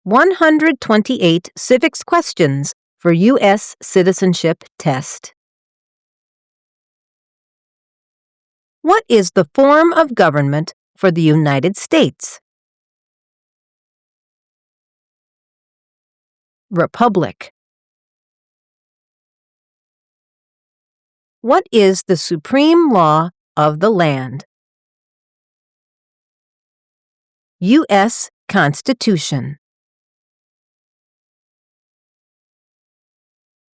128 Civics Questions for US Citizenship Test. What is the form of government for the United States? Republic. What is the supreme law of the land? U.S. Constitution.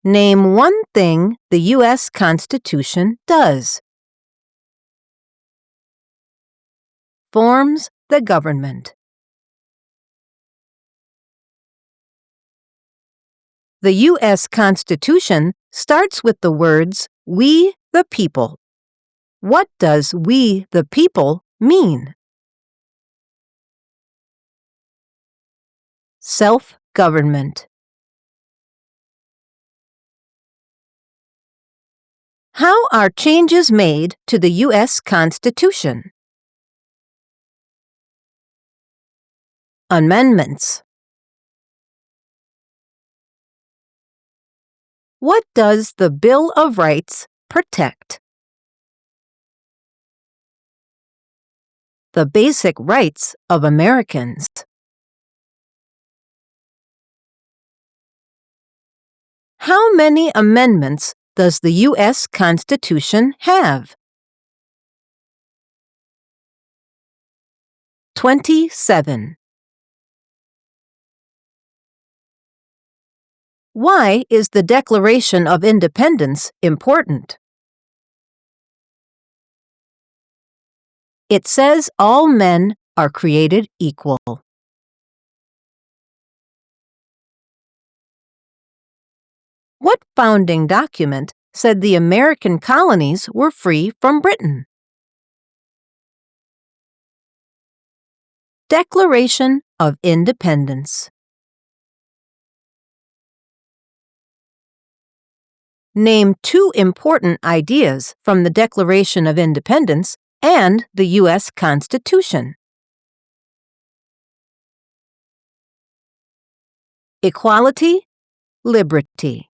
Name one thing the U.S. Constitution does. Forms the government. The U.S. Constitution starts with the words, "We the people." What does "we the people" mean? Self-government. How are changes made to the U.S. Constitution? Amendments. What does the Bill of Rights protect? The basic rights of Americans. How many amendments does the U.S. Constitution have? 27. Why is the Declaration of Independence important? It says all men are created equal. What founding document said the American colonies were free from Britain? Declaration of Independence. Name two important ideas from the Declaration of Independence and the U.S. Constitution. Equality, liberty.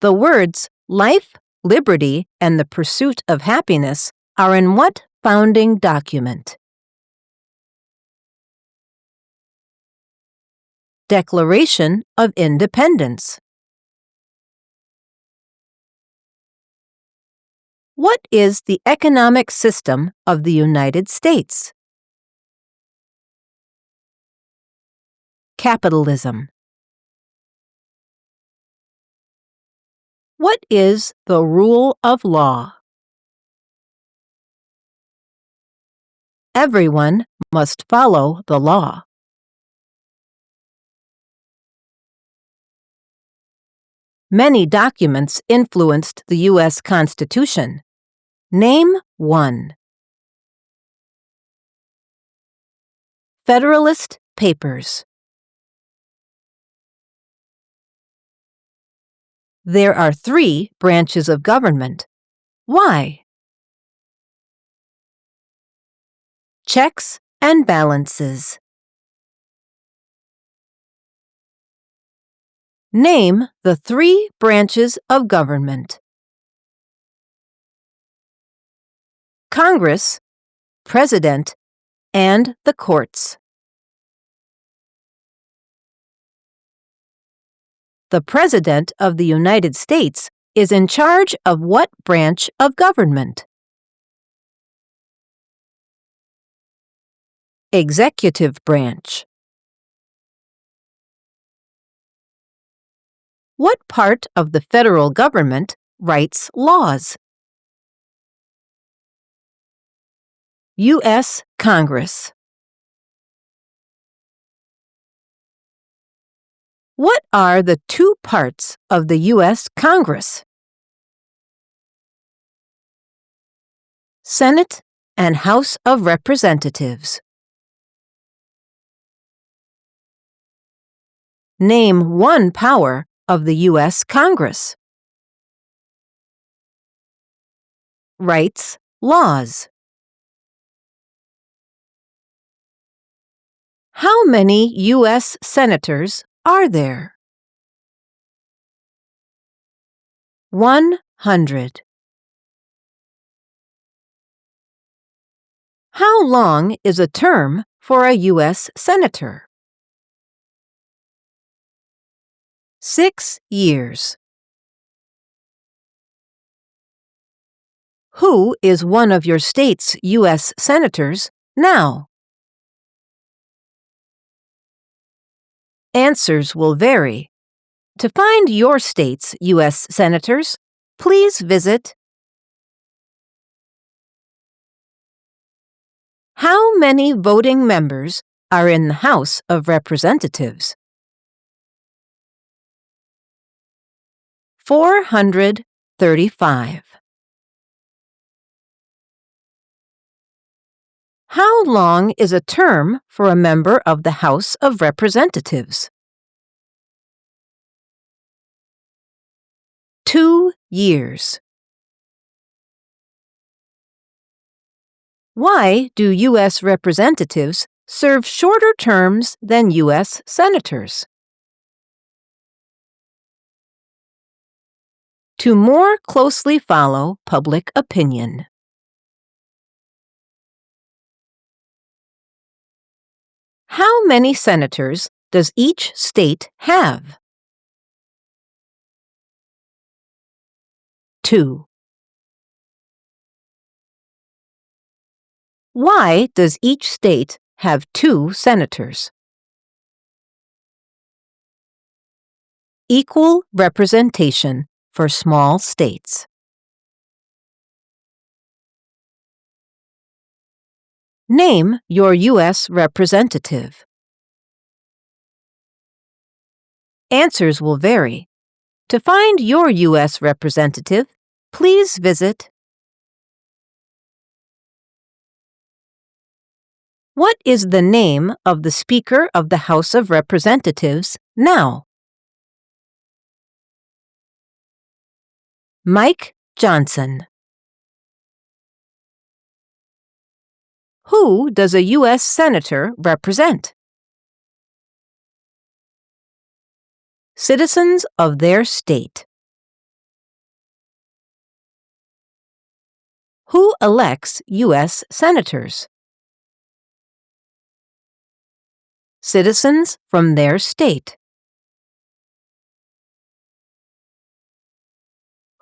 The words life, liberty, and the pursuit of happiness are in what founding document? Declaration of Independence. What is the economic system of the United States? Capitalism. What is the rule of law? Everyone must follow the law. Many documents influenced the U.S. Constitution. Name one. Federalist Papers. There are 3 branches of government. Why? Checks and balances. Name the 3 branches of government. Congress, President, and the courts. The President of the United States is in charge of what branch of government? Executive branch. What part of the federal government writes laws? U.S. Congress. What are the 2 parts of the U.S. Congress? Senate and House of Representatives. Name one power of the U.S. Congress. Writes laws. How many U.S. senators are there? 100. How long is a term for a U.S. senator? 6 years. Who is one of your state's U.S. senators now? Answers will vary. To find your state's U.S. senators, please visit How many voting members are in the House of Representatives? 435. How long is a term for a member of the House of Representatives? 2 years. Why do U.S. representatives serve shorter terms than U.S. senators? To more closely follow public opinion. How many senators does each state have? 2. Why does each state have 2 senators? Equal representation for small states. Name your U.S. representative. Answers will vary. To find your U.S. representative, please visit What is the name of the Speaker of the House of Representatives now? Mike Johnson. Who does a U.S. Senator represent? Citizens of their state. Who elects U.S. Senators? Citizens from their state.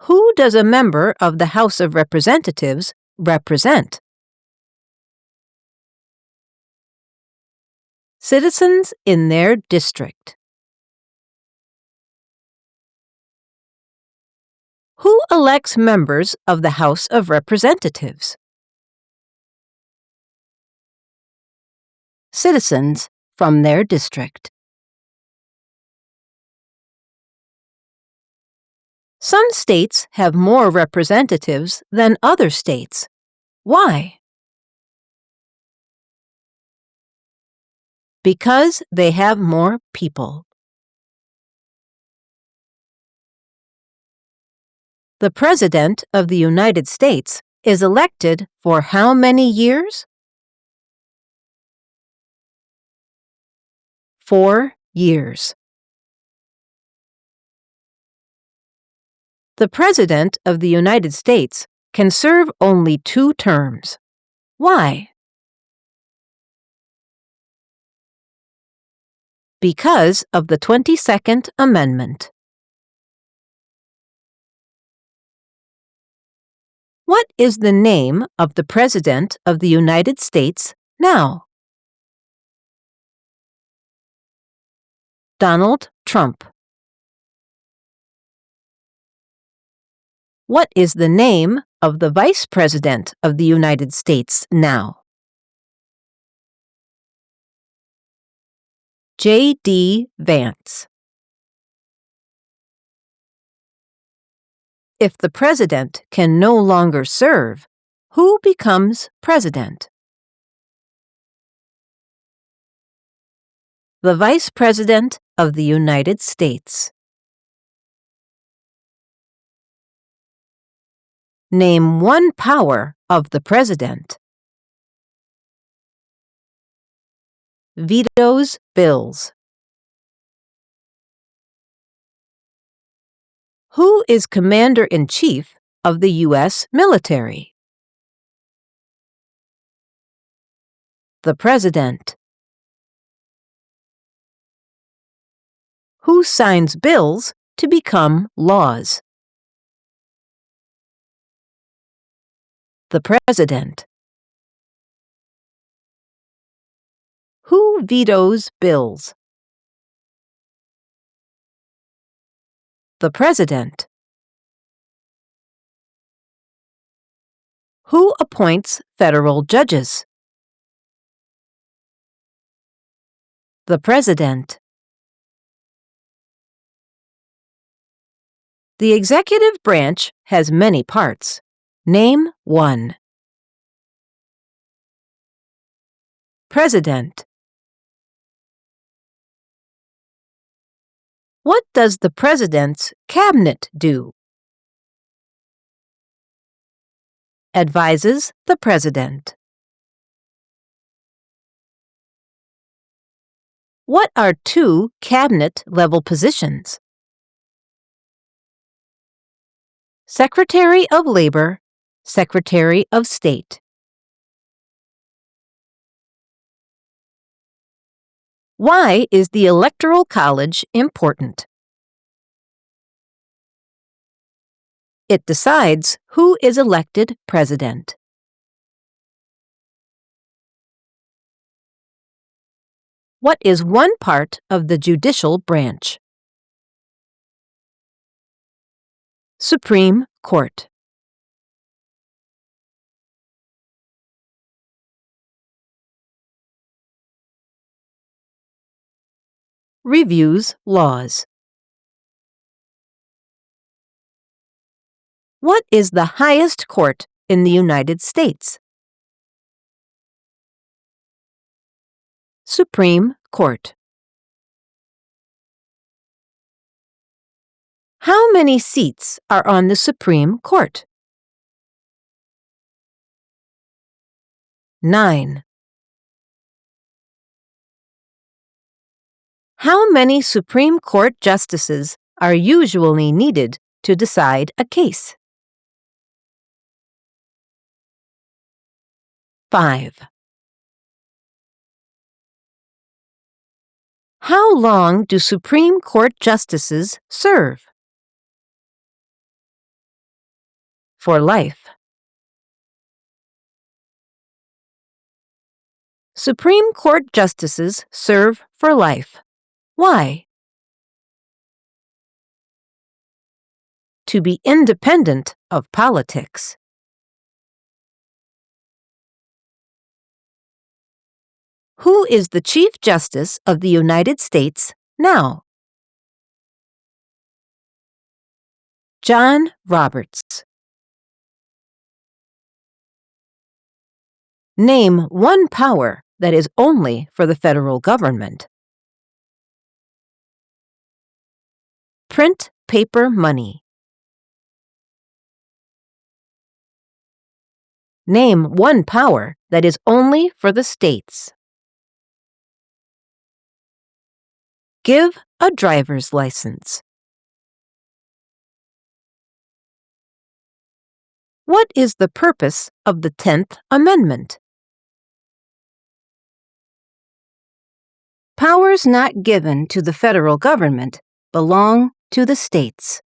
Who does a member of the House of Representatives represent? Citizens in their district. Who elects members of the House of Representatives? Citizens from their district. Some states have more representatives than other states. Why? Because they have more people. The President of the United States is elected for how many years? 4 years. The President of the United States can serve only 2 terms. Why? Because of the 22nd Amendment. What is the name of the President of the United States now? Donald Trump. What is the name of the Vice President of the United States now? J.D. Vance. If the President can no longer serve, who becomes President? The Vice President of the United States. Name one power of the President. vetoes bills? Who is Commander-in-Chief of the U.S. military? The President. Who signs bills to become laws? The President. Who vetoes bills? The President. Who appoints federal judges? The President. The executive branch has many parts. Name one. President. What does the President's cabinet do? Advises the President. What are two cabinet-level positions? Secretary of Labor, Secretary of State. Why is the Electoral College important? It decides who is elected president. What is one part of the judicial branch? Supreme Court. Reviews laws. What is the highest court in the United States? Supreme Court. How many seats are on the Supreme Court? 9. How many Supreme Court justices are usually needed to decide a case? 5. How long do Supreme Court justices serve? For life. Supreme Court justices serve for life. Why? To be independent of politics. Who is the Chief Justice of the United States now? John Roberts. Name one power that is only for the federal government. Print paper money. Name one power that is only for the states. Give a driver's license. What is the purpose of the 10th Amendment? Powers not given to the federal government belong to the states.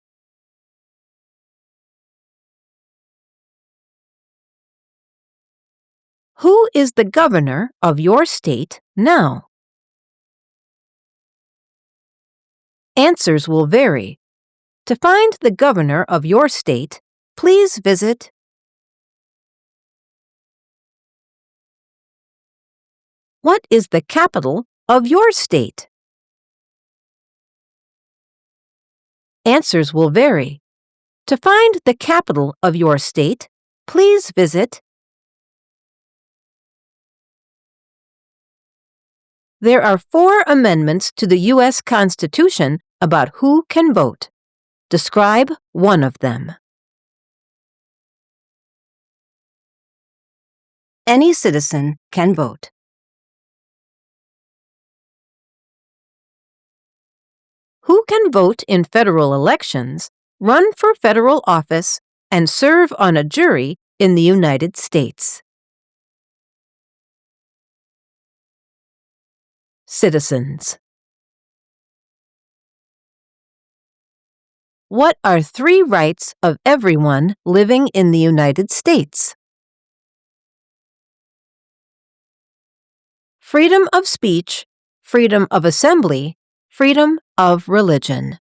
Who is the governor of your state now? Answers will vary. To find the governor of your state, please visit What is the capital of your state? Answers will vary. To find the capital of your state, please visit There are 4 amendments to the U.S. Constitution about who can vote. Describe one of them. Any citizen can vote. Who can vote in federal elections, run for federal office, and serve on a jury in the United States? Citizens. What are 3 rights of everyone living in the United States? Freedom of speech, freedom of assembly, freedom of religion.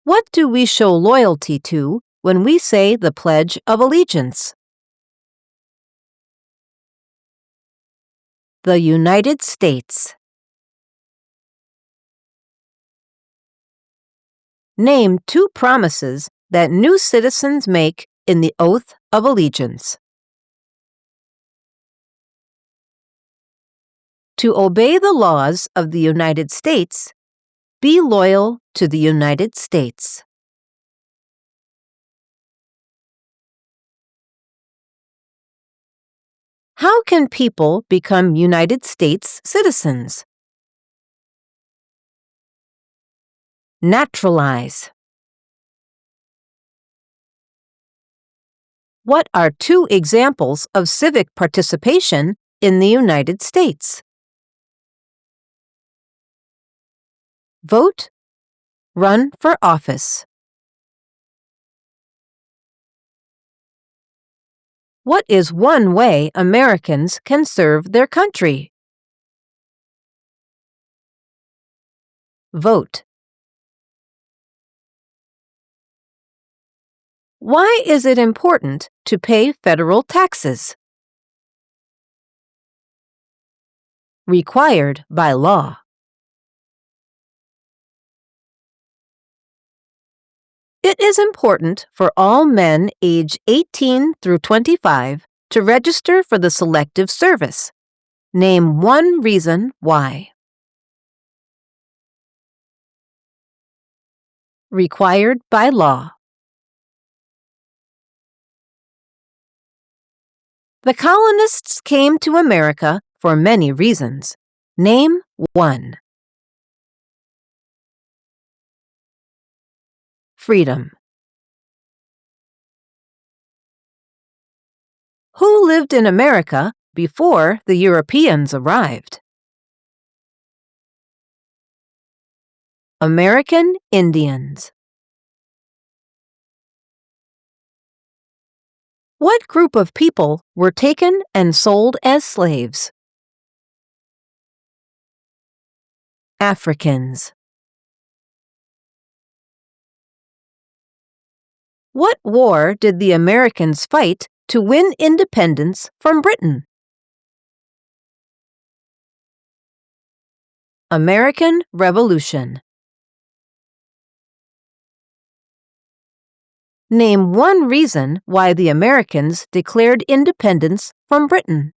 What do we show loyalty to when we say the Pledge of Allegiance? The United States. Name 2 promises that new citizens make in the Oath of Allegiance. To obey the laws of the United States, be loyal to the United States. How can people become United States citizens? Naturalize. What are 2 examples of civic participation in the United States? Vote, run for office. What is one way Americans can serve their country? Vote. Why is it important to pay federal taxes? Required by law. It is important for all men age 18 through 25 to register for the Selective Service. Name 1 reason why. Required by law. The colonists came to America for many reasons. Name 1. Freedom. Who lived in America before the Europeans arrived? American Indians. What group of people were taken and sold as slaves? Africans. What war did the Americans fight to win independence from Britain? American Revolution. Name 1 reason why the Americans declared independence from Britain.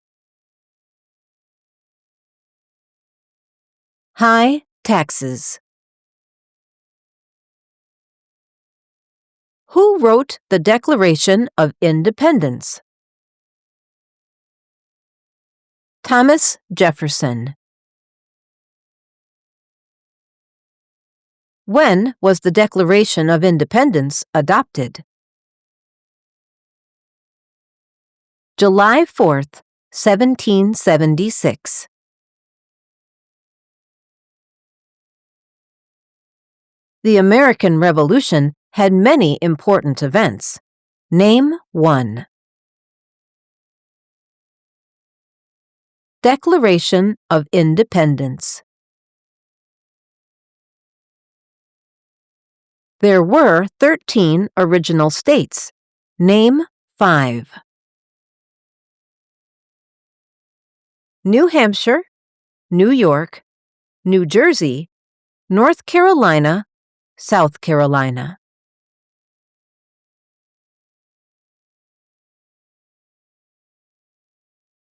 High taxes. Who wrote the Declaration of Independence? Thomas Jefferson. When was the Declaration of Independence adopted? July 4th, 1776. The American Revolution had many important events. Name 1. Declaration of Independence. There were 13 original states. Name 5. New Hampshire, New York, New Jersey, North Carolina, South Carolina.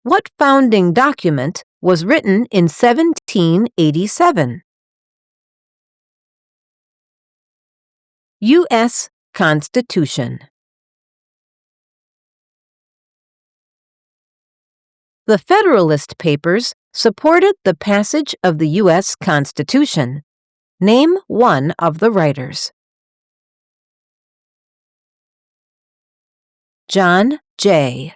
What founding document was written in 1787? US Constitution. The Federalist Papers supported the passage of the U.S. Constitution. Name one of the writers. John Jay.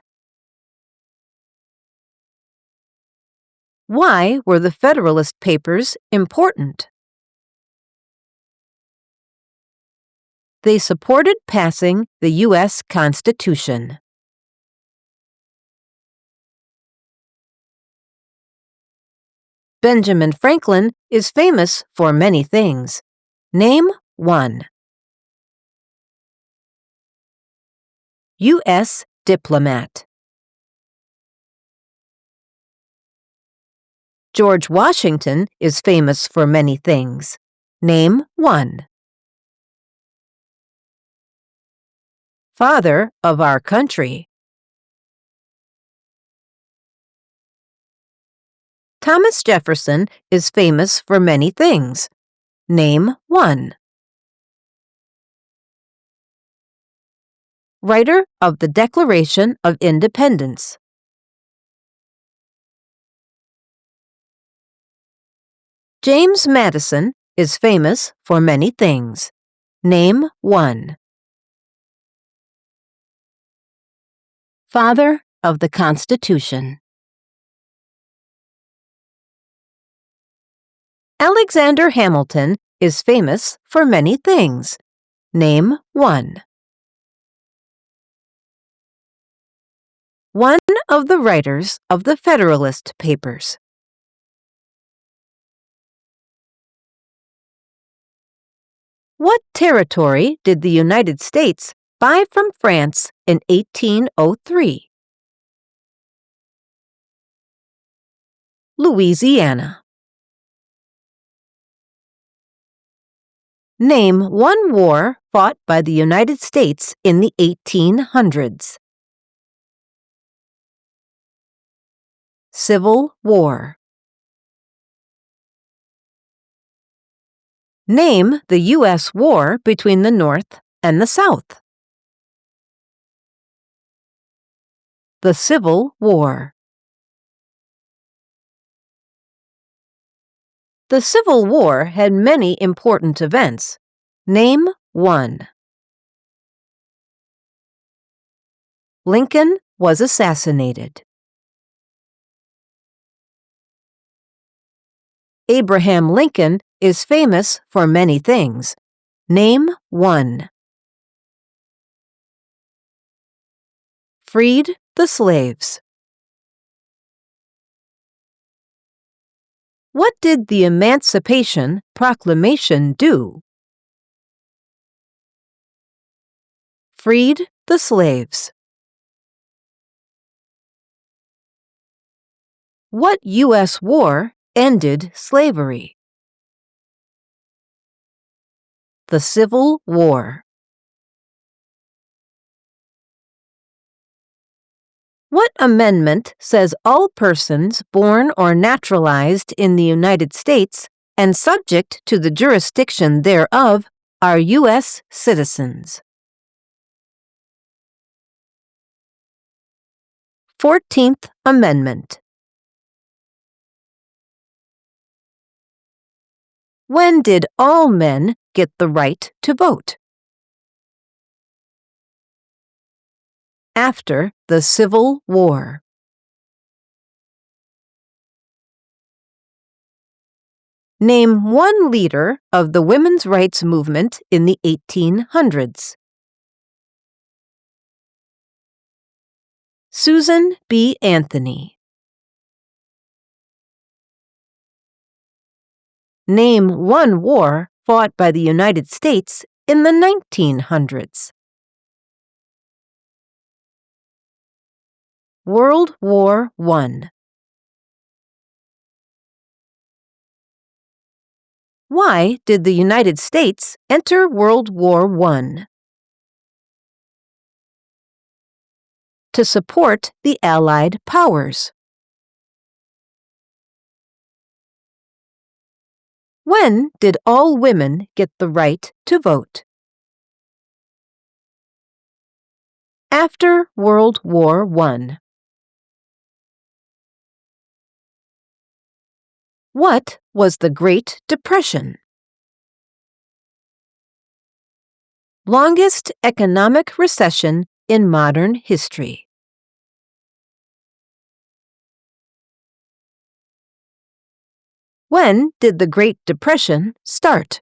Why were the Federalist Papers important? They supported passing the U.S. Constitution. Benjamin Franklin is famous for many things. Name one. U.S. diplomat. George Washington is famous for many things. Name one. Father of our country. Thomas Jefferson is famous for many things. Name one. Writer of the Declaration of Independence. James Madison is famous for many things. Name one. Father of the Constitution. Alexander Hamilton is famous for many things. Name one. One of the writers of the Federalist Papers. What territory did the United States buy from France in 1803? Louisiana. Name one war fought by the United States in the 1800s. Civil War. Name the U.S. war between the North and the South. The Civil War. The Civil War had many important events. Name one. Lincoln was assassinated. Abraham Lincoln is famous for many things. Name one. Freed the slaves. What did the Emancipation Proclamation do? Freed the slaves. What U.S. war ended slavery? The Civil War. What amendment says all persons born or naturalized in the United States and subject to the jurisdiction thereof are U.S. citizens? 14th Amendment. When did all men get the right to vote? After the Civil War. Name one leader of the women's rights movement in the 1800s. Susan B. Anthony. Name one war fought by the United States in the 1900s. World War I. Why did the United States enter World War I? To support the Allied powers. When did all women get the right to vote? After World War I. What was the Great Depression? Longest economic recession in modern history. When did the Great Depression start?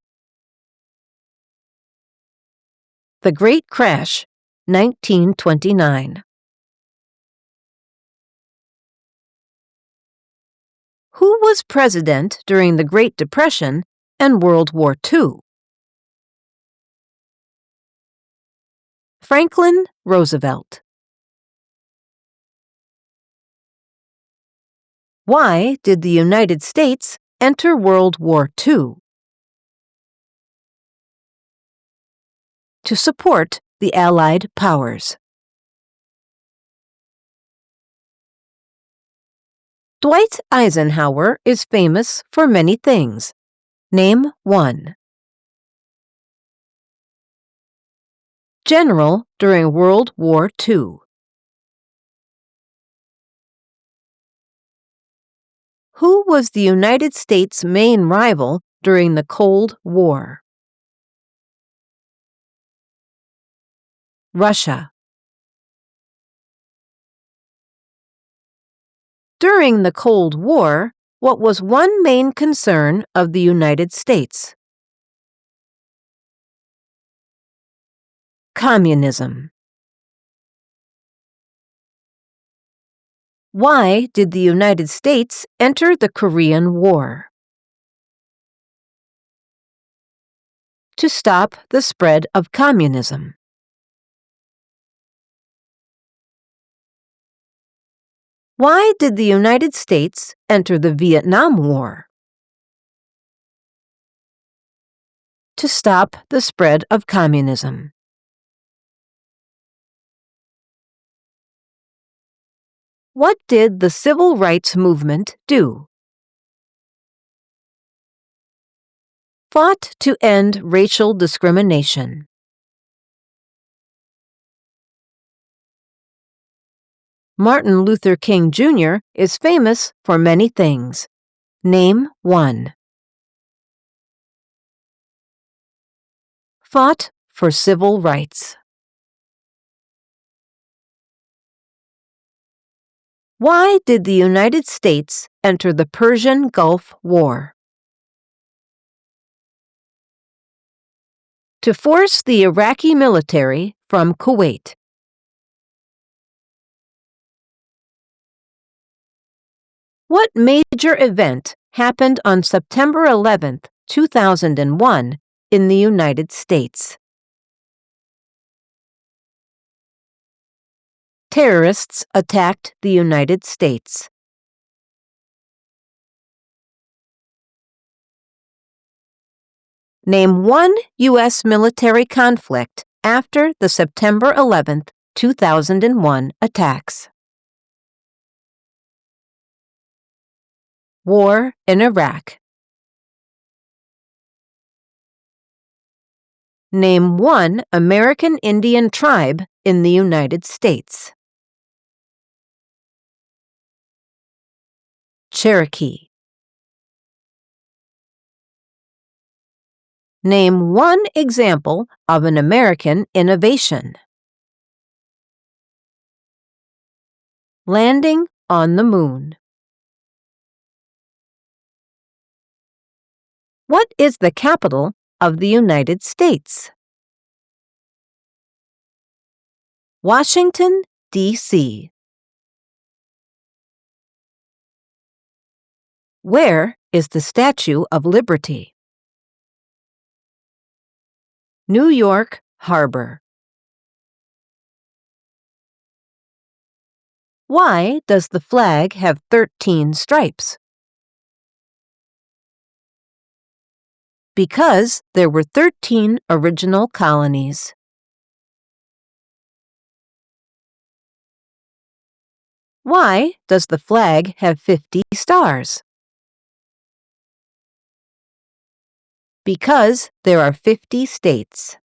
The Great Crash, 1929. Who was president during the Great Depression and World War II? Franklin Roosevelt. Why did the United States enter World War II? To support the Allied powers. Dwight Eisenhower is famous for many things. Name one. General during World War II. Who was the United States' main rival during the Cold War? Russia. During the Cold War, what was one main concern of the United States? Communism. Why did the United States enter the Korean War? To stop the spread of communism. Why did the United States enter the Vietnam War? To stop the spread of communism. What did the Civil Rights Movement do? Fought to end racial discrimination. Martin Luther King Jr. is famous for many things. Name one. Fought for civil rights. Why did the United States enter the Persian Gulf War? To force the Iraqi military from Kuwait. What major event happened on September 11, 2001, in the United States? Terrorists attacked the United States. Name one U.S. military conflict after the September 11, 2001 attacks. War in Iraq. Name one American Indian tribe in the United States. Cherokee. Name one example of an American innovation. Landing on the moon. What is the capital of the United States? Washington, D.C. Where is the Statue of Liberty? New York Harbor. Why does the flag have 13 stripes? Because there were 13 original colonies. Why does the flag have 50 stars? Because there are 50 states.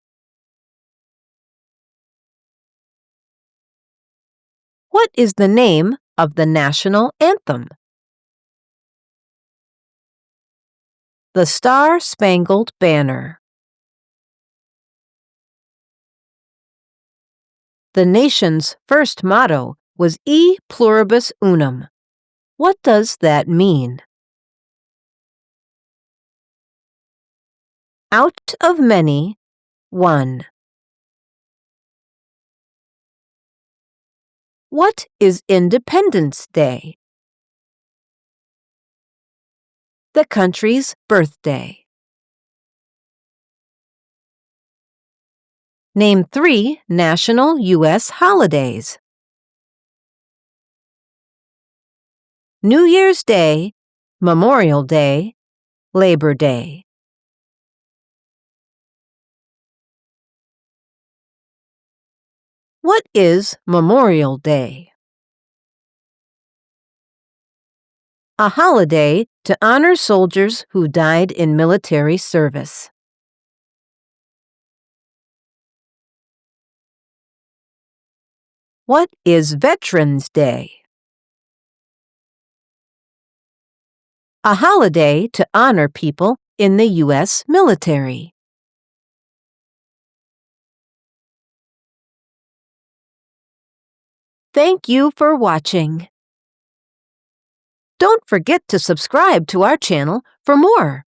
What is the name of the national anthem? The Star-Spangled Banner. The nation's first motto was E pluribus unum. What does that mean? Out of many, one. What is Independence Day? The country's birthday. Name 3 national U.S. holidays. New Year's Day, Memorial Day, Labor Day. What is Memorial Day? A holiday to honor soldiers who died in military service. What is Veterans Day? A holiday to honor people in the U.S. military. Thank you for watching. Don't forget to subscribe to our channel for more.